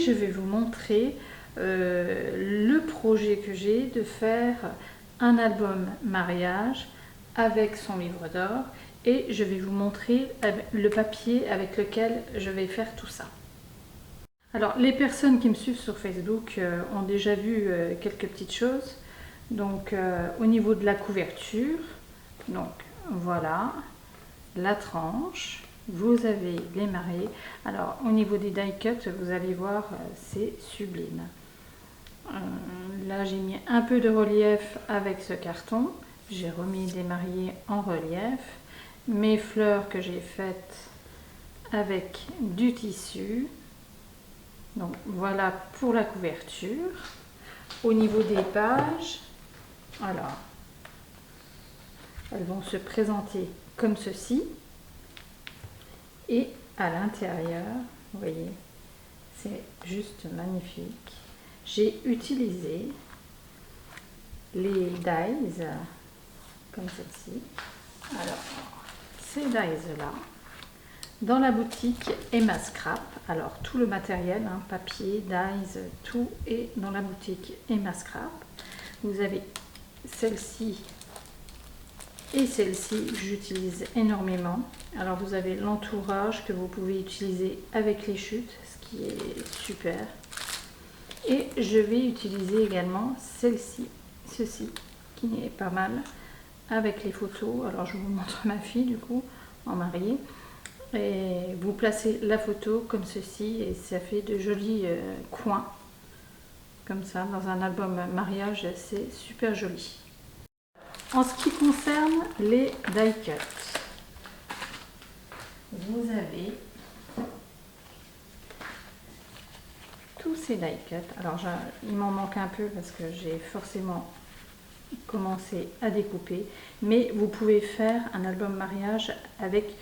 je vais vous montrer le projet que j'ai de faire un album mariage avec son livre d'or, et je vais vous montrer le papier avec lequel je vais faire tout ça. Alors, les personnes qui me suivent sur Facebook ont déjà vu quelques petites choses. Donc, au niveau de la couverture, donc voilà, la tranche, vous avez les mariés. Alors, au niveau des die cuts, vous allez voir, c'est sublime. Là, j'ai mis un peu de relief avec ce carton. J'ai remis des mariés en relief. Mes fleurs que j'ai faites avec du tissu. Donc voilà pour la couverture. Au niveau des pages, alors, elles vont se présenter comme ceci. Et à l'intérieur, vous voyez, c'est juste magnifique. J'ai utilisé les dies comme ceci. Alors, ces dies là, dans la boutique Emma Scrap, alors tout le matériel, hein, papier, dies, tout est dans la boutique Emma Scrap. Vous avez celle-ci et celle-ci, j'utilise énormément. Alors vous avez l'entourage que vous pouvez utiliser avec les chutes, ce qui est super. Et je vais utiliser également celle-ci, ceci, qui est pas mal, avec les photos. Alors je vous montre ma fille du coup, en mariée. Et vous placez la photo comme ceci et ça fait de jolis coins. Comme ça, dans un album mariage, c'est super joli. En ce qui concerne les die cuts, vous avez tous ces die cuts. Alors il m'en manque un peu parce que j'ai forcément commencé à découper, mais vous pouvez faire un album mariage avec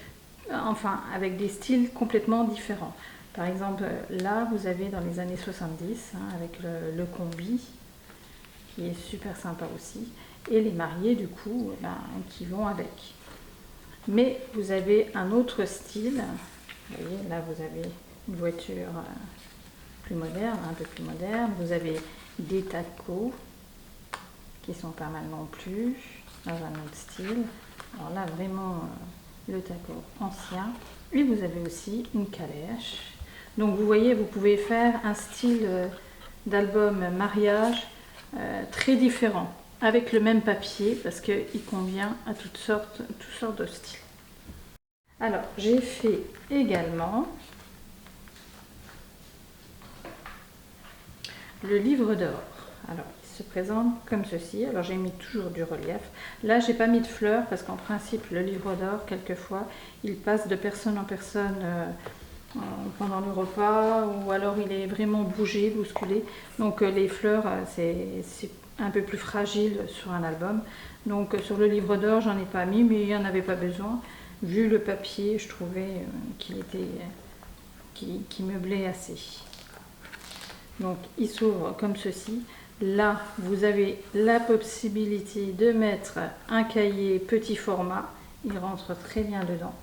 des styles complètement différents. Par exemple, là vous avez dans les années 70 hein, avec le combi qui est super sympa aussi, et les mariés du coup qui vont avec. Mais vous avez un autre style, vous voyez là vous avez une voiture plus moderne, un peu plus moderne, vous avez des tacos qui sont pas mal non plus, dans un autre style. Alors là vraiment le taco ancien, et vous avez aussi une calèche. Donc vous voyez, vous pouvez faire un style d'album mariage très différent avec le même papier parce qu'il convient à toutes sortes de styles. Alors j'ai fait également le livre d'or. Alors il se présente comme ceci. Alors j'ai mis toujours du relief. Là j'ai pas mis de fleurs parce qu'en principe le livre d'or quelquefois il passe de personne en personne pendant le repas, ou alors il est vraiment bougé, bousculé. Donc les fleurs c'est un peu plus fragile sur un album. Donc sur le livre d'or j'en ai pas mis, mais il n'y en avait pas besoin. Vu le papier, je trouvais qu'il meublait assez. Donc il s'ouvre comme ceci. Là vous avez la possibilité de mettre un cahier petit format, il rentre très bien dedans.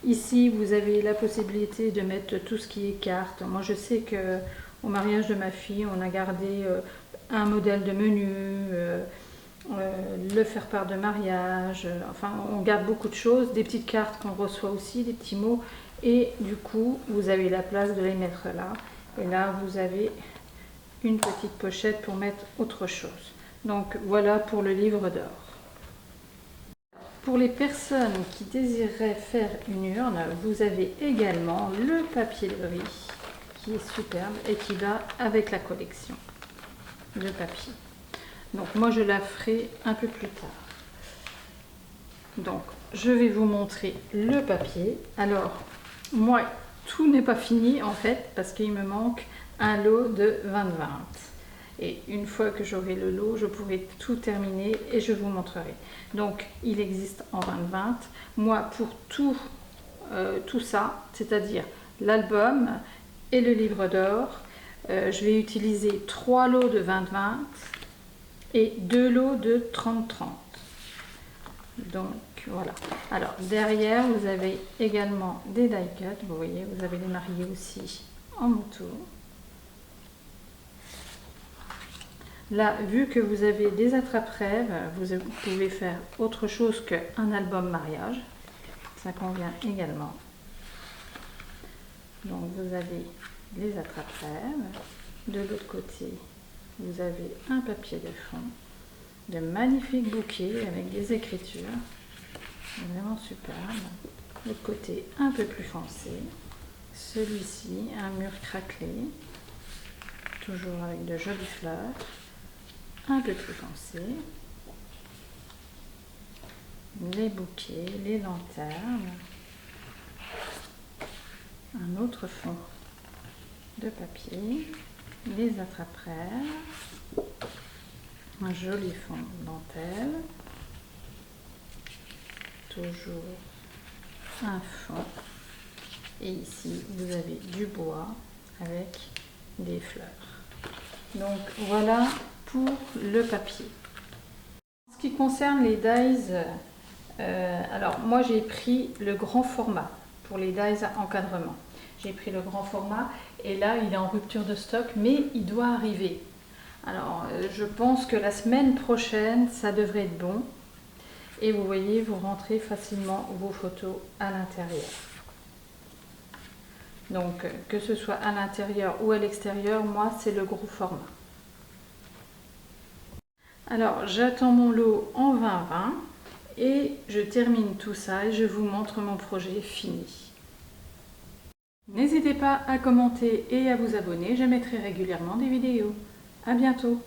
Ici vous avez la possibilité de mettre tout ce qui est cartes. Moi je sais que au mariage de ma fille on a gardé un modèle de menu, le faire-part de mariage, enfin on garde beaucoup de choses, des petites cartes qu'on reçoit aussi, des petits mots, et du coup vous avez la place de les mettre là, et là vous avez une petite pochette pour mettre autre chose. Donc voilà pour le livre d'or. Pour les personnes qui désireraient faire une urne, vous avez également le papier de riz qui est superbe et qui va avec la collection de papier. Donc moi je la ferai un peu plus tard. Donc je vais vous montrer le papier. Alors moi tout n'est pas fini en fait parce qu'il me manque un lot de 20-20. Et une fois que j'aurai le lot, je pourrai tout terminer et je vous montrerai. Donc il existe en 20-20. Moi pour tout ça, c'est-à-dire l'album et le livre d'or, je vais utiliser 3 lots de 20-20 et 2 lots de 30-30. Donc voilà. Alors derrière vous avez également des die cuts. Vous voyez, vous avez les mariés aussi en moto. Là, vu que vous avez des attrape-rêves, vous pouvez faire autre chose qu'un album mariage. Ça convient également. Donc vous avez les attrape-rêves. De l'autre côté, vous avez un papier de fond, de magnifiques bouquets avec des écritures. Vraiment superbe. L'autre côté un peu plus foncé. Celui-ci, un mur craquelé. Toujours avec de jolies fleurs. Un peu plus foncé. Les bouquets, les lanternes. Un autre fond de papier. Les attrape-rêves. Un joli fond de dentelle. Toujours un fond. Et ici, vous avez du bois avec des fleurs. Donc voilà pour le papier. En ce qui concerne les dies, alors moi j'ai pris le grand format pour les dies à encadrement. J'ai pris le grand format et là il est en rupture de stock, mais il doit arriver. Alors je pense que la semaine prochaine ça devrait être bon. Et vous voyez, vous rentrez facilement vos photos à l'intérieur. Donc que ce soit à l'intérieur ou à l'extérieur, moi c'est le gros format. Alors j'attends mon lot en 20-20 et je termine tout ça et je vous montre mon projet fini. N'hésitez pas à commenter et à vous abonner, je mettrai régulièrement des vidéos. À bientôt!